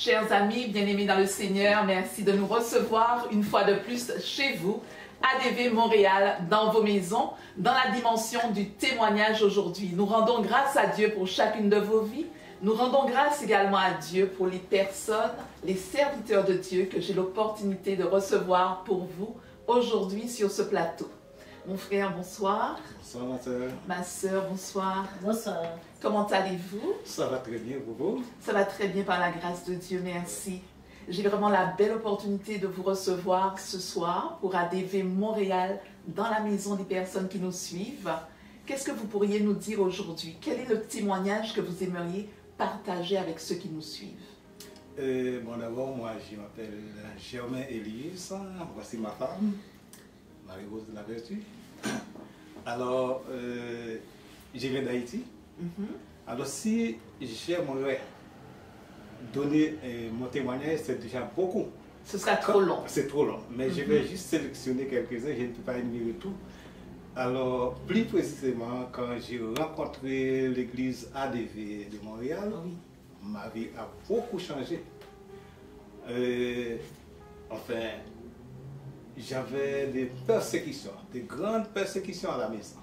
Chers amis, bien-aimés dans le Seigneur, merci de nous recevoir une fois de plus chez vous, ADV Montréal, dans vos maisons, dans la dimension du témoignage aujourd'hui. Nous rendons grâce à Dieu pour chacune de vos vies. Nous rendons grâce également à Dieu pour les personnes, les serviteurs de Dieu que j'ai l'opportunité de recevoir pour vous aujourd'hui sur ce plateau. Mon frère, bonsoir. Bonsoir, ma soeur. Ma soeur, bonsoir. Bonsoir. Comment allez-vous? Ça va très bien, vous? Ça va très bien par la grâce de Dieu, merci. J'ai vraiment la belle opportunité de vous recevoir ce soir pour ADV Montréal dans la maison des personnes qui nous suivent. Qu'est-ce que vous pourriez nous dire aujourd'hui? Quel est le témoignage que vous aimeriez partager avec ceux qui nous suivent? Bon, d'abord, moi, je m'appelle Germain Elias. Voici ma femme, Marie-Rose de la Vertu. Alors, je viens d'Haïti. Alors, si j'aimerais donner mon témoignage, c'est déjà beaucoup. Ce sera trop long. C'est trop long, mais je vais juste sélectionner quelques-uns, je ne peux pas énumérer tout. Alors, plus précisément, quand j'ai rencontré l'église ADV de Montréal, ma vie a beaucoup changé. Enfin, j'avais des persécutions, des grandes persécutions à la maison.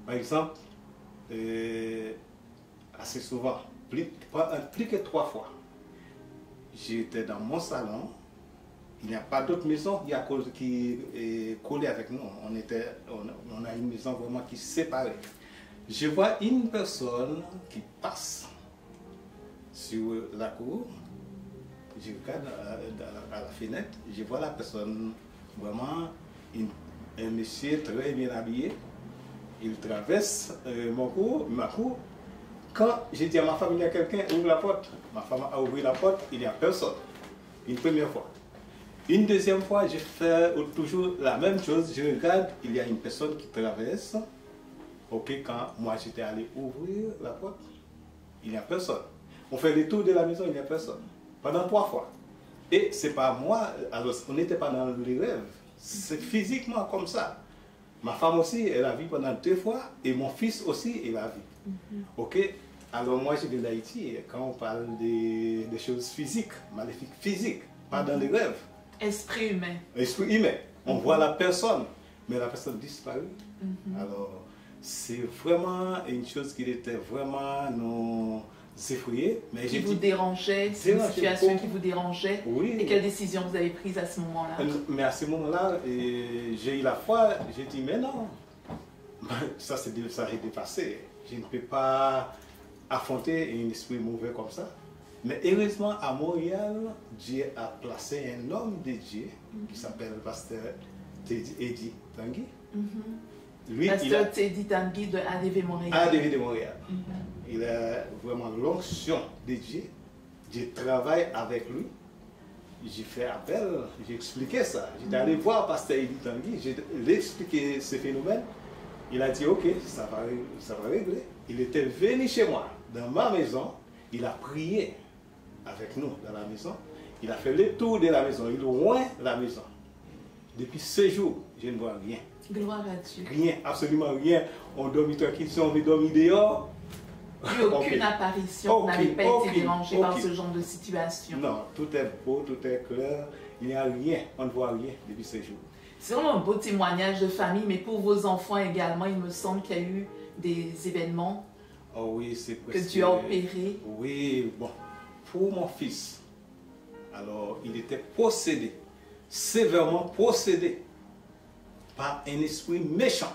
Par exemple, assez souvent, plus que 3 fois, j'étais dans mon salon. Il n'y a pas d'autre maison qui est collée avec nous. On a une maison vraiment qui est séparée. Je vois une personne qui passe sur la cour. Je regarde à la fenêtre. Je vois la personne, vraiment, un monsieur très bien habillé. Il traverse ma cour. Quand j'ai dit à ma femme, il y a quelqu'un, ouvre la porte. Ma femme a ouvert la porte, il n'y a personne. Une première fois. Une deuxième fois, je fais toujours la même chose. Je regarde, il y a une personne qui traverse. Ok, quand moi j'étais allé ouvrir la porte, il n'y a personne. On fait le tour de la maison, il n'y a personne. Pendant 3 fois. Et c'est pas moi, alors on n'était pas dans les rêves. C'est physiquement comme ça. Ma femme aussi, elle a vu pendant 2 fois, et mon fils aussi, il a vu. Ok, alors moi je viens d'Haïti, quand on parle des choses physiques, maléfiques physiques, pas dans les rêves. Esprit humain. Esprit humain. On voit la personne, mais la personne disparaît. Alors, c'est vraiment une chose qui était vraiment nous effrayée. Qui vous dérangeait, c'est une situation qui vous dérangeait. Oui. Et quelle décision vous avez prise à ce moment-là? Mais à ce moment-là, j'ai eu la foi, j'ai dit, mais non, ça s'est dépassé. Je ne peux pas affronter un esprit mauvais comme ça. Mais heureusement, à Montréal, Dieu a placé un homme de Dieu qui s'appelle Pasteur Teddy Tanguy. Pasteur Teddy Tanguy de ADV Montréal. ADV de Montréal. Il a vraiment l'onction de Dieu. Dieu travaille avec lui. J'ai fait appel, j'ai expliqué ça. J'étais allé voir Pasteur Teddy Tanguy, j'ai expliqué ce phénomène. Il a dit, ok, ça va régler. Il était venu chez moi, dans ma maison. Il a prié avec nous dans la maison. Il a fait le tour de la maison. Il oint la maison. Depuis ce jour, je ne vois rien. Gloire à Dieu. Rien, absolument rien. On dormit tranquille, si on veut dormir dehors. Plus aucune apparition, vous n'avez pas été dérangé par ce genre de situation. Non, tout est beau, tout est clair. Il n'y a rien, on ne voit rien depuis ce jour. C'est vraiment un beau témoignage de famille, mais pour vos enfants également, il me semble qu'il y a eu des événements oui, c'est que Dieu a opérés. Oui, bon, pour mon fils, alors il était possédé, sévèrement possédé par un esprit méchant,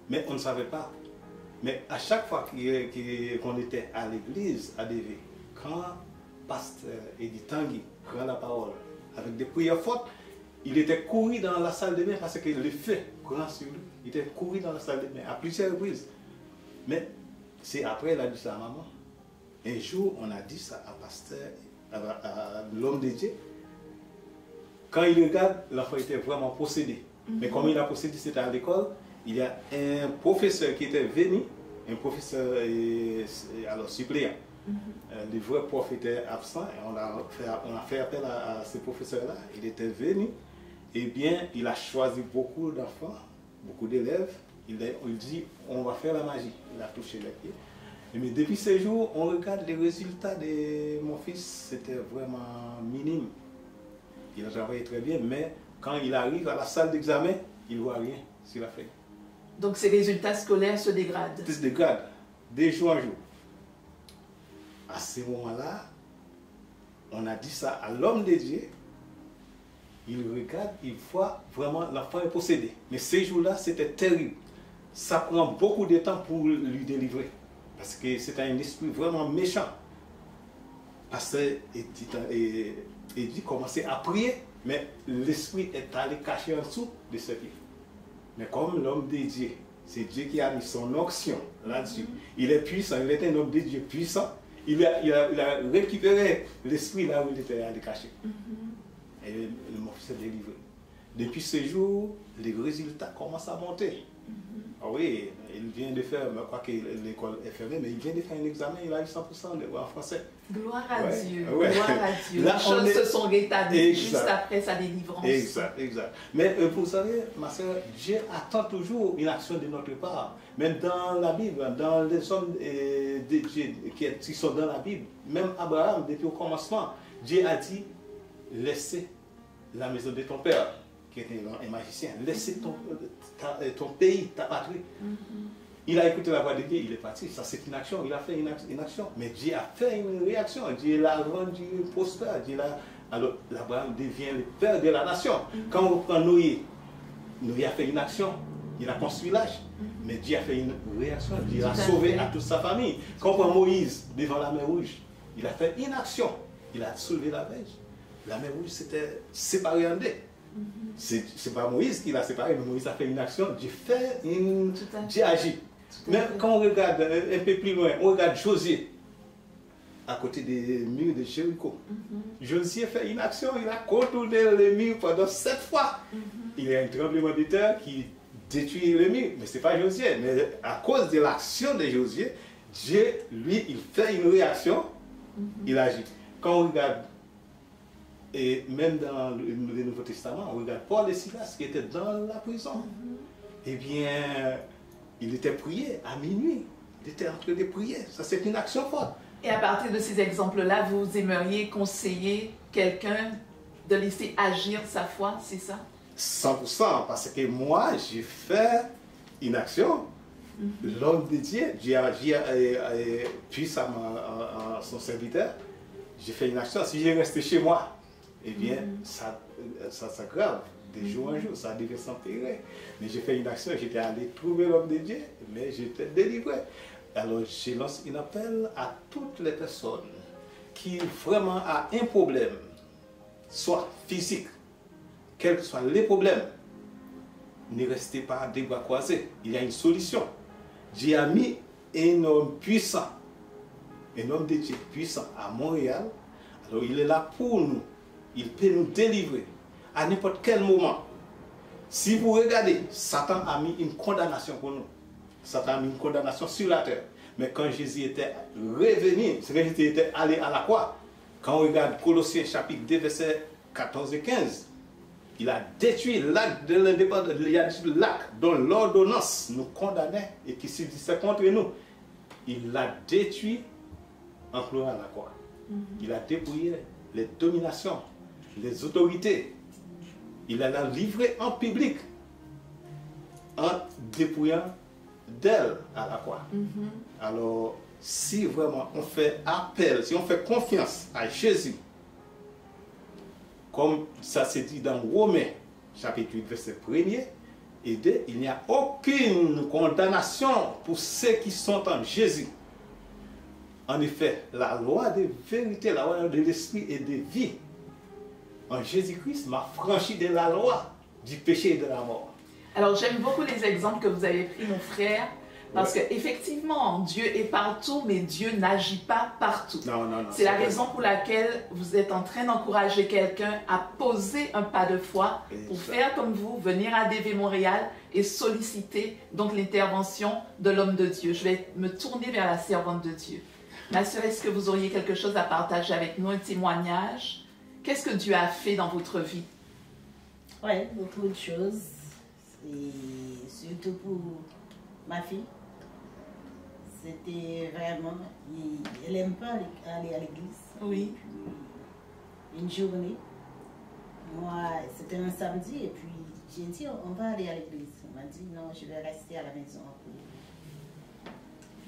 mais on ne savait pas. Mais à chaque fois qu'on était à l'église, à DV, quand Pasteur Eddy Tanguy prend la parole avec des prières fortes, il était couru dans la salle de bain parce que le feu prend sur lui. Il était couru dans la salle de bain à plusieurs reprises. Mais c'est après, il a dit ça à maman. Un jour, on a dit ça à Pasteur, à l'homme de Dieu. Quand il regarde, l'enfant était vraiment possédé. Mais comme il a possédé, c'était à l'école, il y a un professeur qui était venu, un professeur alors suppléant. Le vrai prof était absent et on a fait appel à ce professeur-là. Il était venu. Eh bien, il a choisi beaucoup d'enfants, beaucoup d'élèves. Il dit, on va faire la magie. Il a touché les pieds. Mais depuis ces jours, on regarde les résultats de mon fils, c'était vraiment minime. Il a travaillé très bien, mais quand il arrive à la salle d'examen, il ne voit rien sur la feuille. Donc ses résultats scolaires se dégradent. Il se dégrade de jour en jour. À ce moment-là, on a dit ça à l'homme de Dieu. Il regarde, il voit vraiment l'enfant est possédé. Mais ces jours-là, c'était terrible. Ça prend beaucoup de temps pour lui délivrer. Parce que c'est un esprit vraiment méchant. Parce qu'il dit commencer à prier, mais l'esprit est allé cacher en dessous de ses pieds. Mais comme l'homme de Dieu, c'est Dieu qui a mis son onction là-dessus. Il est puissant, il est un homme de Dieu puissant. Il a récupéré l'esprit là où il était allé cacher. Et mon fils est délivré. Depuis ce jour, les résultats commencent à monter. Ah oui, il vient de faire, je crois que l'école est fermée, mais il vient de faire un examen, il a eu 100% en français. Gloire à Dieu, ouais. Gloire à Dieu. Là, les choses se sont rétablies juste après sa délivrance. Exact. Mais vous savez, ma soeur, Dieu attend toujours une action de notre part. Même dans la Bible, dans les hommes de Dieu qui sont dans la Bible, même Abraham, depuis le commencement, Dieu a dit, laissez la maison de ton père, qui était un magicien, laissez ton pays, ta patrie. Il a écouté la voix de Dieu, il est parti. Ça, c'est une action. Il a fait une action. Mais Dieu a fait une réaction. Dieu l'a rendu prospère. Alors, Abraham devient le père de la nation. Quand on prend Noé, Noé a fait une action. Il a construit l'arche. Mais Dieu a fait une réaction. Dieu a sauvé à toute sa famille. Quand on prend Moïse devant la mer Rouge, il a fait une action. Il a soulevé la verge. La mer Rouge s'était séparée en deux. C'est pas Moïse qui l'a séparé, mais Moïse a fait une action. Dieu agit. Mais quand on regarde un peu plus loin, on regarde Josué, à côté des murs de Jéricho. Josué fait une action, il a contourné les murs pendant 7 fois. Il y a un tremblement de terre qui détruit les murs. Mais ce n'est pas Josué. Mais à cause de l'action de Josué, Dieu, lui, il fait une réaction, il agit. Quand on regarde, et même dans le Nouveau Testament, on regarde Paul et Silas qui étaient dans la prison. Eh bien, il était prié à minuit. Il était en train de prier. Ça, c'est une action forte. Et à partir de ces exemples-là, vous aimeriez conseiller quelqu'un de laisser agir sa foi, c'est ça? 100%, parce que moi, j'ai fait une action. L'homme de Dieu, puis son serviteur, j'ai fait une action. Si j'ai resté chez moi, eh bien, ça s'aggrave de jour en jour, ça devait s'empirer. Mais j'ai fait une action, j'étais allé trouver l'homme de Dieu, mais j'étais délivré. Alors, je lance un appel à toutes les personnes qui vraiment ont un problème, soit physique, quels que soient les problèmes, ne restez pas des bras croisés. Il y a une solution. Dieu a mis un homme puissant, un homme de Dieu puissant à Montréal. Alors, il est là pour nous. Il peut nous délivrer à n'importe quel moment. Si vous regardez, Satan a mis une condamnation pour nous. Satan a mis une condamnation sur la terre. Mais quand Jésus était revenu, quand Jésus était allé à la croix, quand on regarde Colossiens chapitre 2, versets 14 et 15, il a détruit l'acte de l'indépendance, l'acte dont l'ordonnance nous condamnait et qui subsistait contre nous. Il l'a détruit en clouant à la croix. Il a dépouillé les dominations, les autorités. Il l'a livré en public en dépouillant d'elle à la croix. Alors, si vraiment on fait appel, si on fait confiance à Jésus, comme ça s'est dit dans Romains, chapitre 8, verset 1er et 2, il n'y a aucune condamnation pour ceux qui sont en Jésus. En effet, la loi de vérité, la loi de l'esprit et de vie, en Jésus-Christ m'a franchi de la loi du péché et de la mort. Alors, j'aime beaucoup les exemples que vous avez pris, mon frère, parce qu'effectivement, Dieu est partout, mais Dieu n'agit pas partout. Non. C'est la raison pour laquelle vous êtes en train d'encourager quelqu'un à poser un pas de foi pour faire comme vous, venir à DV Montréal et solliciter donc l'intervention de l'homme de Dieu. Je vais me tourner vers la servante de Dieu. Ma sœur, est-ce que vous auriez quelque chose à partager avec nous, un témoignage? Qu'est-ce que Dieu a fait dans votre vie? Oui, beaucoup de choses. Et surtout pour ma fille. C'était vraiment... Elle n'aime pas aller à l'église. Oui. Une journée, moi, c'était un samedi, et puis j'ai dit, on va aller à l'église. On m'a dit, non, je vais rester à la maison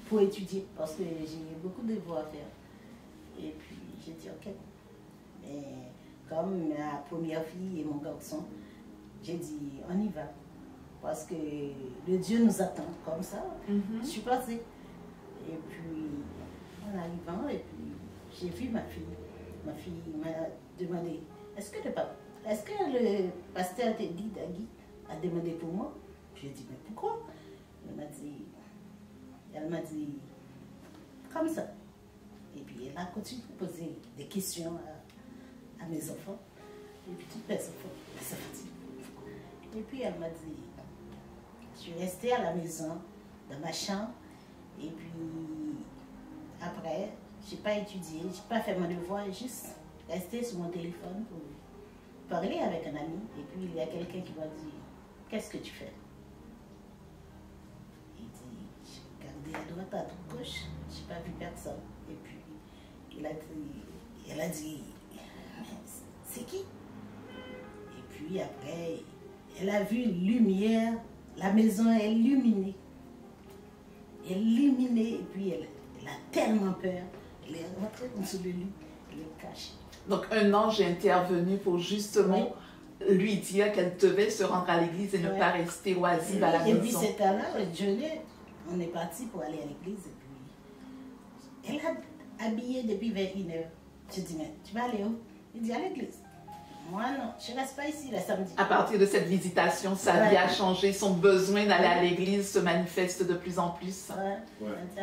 pour étudier, parce que j'ai beaucoup de devoirs à faire. Et puis j'ai dit, ok. Mais comme ma première fille et mon garçon, j'ai dit, on y va. Parce que le Dieu nous attend comme ça. Je suis passée. Et puis, en arrivant, et puis j'ai vu ma fille. Ma fille m'a demandé, est-ce que le pasteur Teddy Dagui a demandé pour moi? J'ai dit, mais pourquoi? Elle m'a dit, comme ça. Et puis elle a continué de poser des questions à mes enfants. Et puis toutes mes enfants, ça dit. Et puis elle m'a dit, je suis restée à la maison, dans ma chambre. Et puis après, je n'ai pas étudié, je n'ai pas fait mon devoir, juste resté sur mon téléphone pour parler avec un ami. Et puis il y a quelqu'un qui m'a dit, qu'est-ce que tu fais? Il dit, j'ai regardé à droite, à gauche, je n'ai pas vu personne. Et puis elle a dit, c'est qui? Et puis après, elle a vu une lumière, la maison est illuminée. Et puis elle a tellement peur. Elle est rentrée sous le lit, elle est cachée. Donc un ange est intervenu pour justement lui dire qu'elle devait se rendre à l'église et ne pas rester oisive à la maison. Et puis c'est à là, on est parti pour aller à l'église. Et puis elle a habillé depuis 21h. Je dis, mais tu vas aller où? Il dit, à l'église. Moi non, je ne reste pas ici le samedi. À partir de cette visitation, sa vie a changé, son besoin d'aller à l'église se manifeste de plus en plus.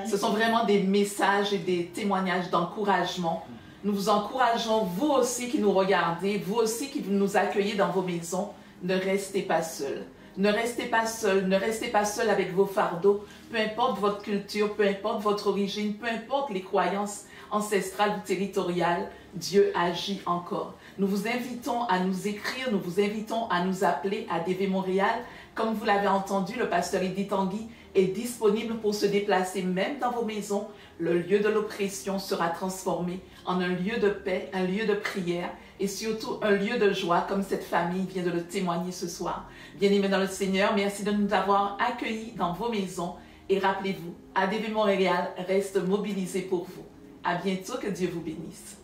Ce sont vraiment des messages et des témoignages d'encouragement. Nous vous encourageons, vous aussi qui nous regardez, vous aussi qui nous accueillez dans vos maisons, ne restez pas seuls. Ne restez pas seuls, ne restez pas seuls avec vos fardeaux, peu importe votre culture, peu importe votre origine, peu importe les croyances ancestrales ou territoriales, Dieu agit encore. Nous vous invitons à nous écrire, nous vous invitons à nous appeler à DV Montréal. Comme vous l'avez entendu, le pasteur Eddy Tanguy est disponible pour se déplacer même dans vos maisons. Le lieu de l'oppression sera transformé en un lieu de paix, un lieu de prière et surtout un lieu de joie comme cette famille vient de le témoigner ce soir. Bien-aimés dans le Seigneur, merci de nous avoir accueillis dans vos maisons et rappelez-vous, ADV Montréal reste mobilisé pour vous. À bientôt, que Dieu vous bénisse.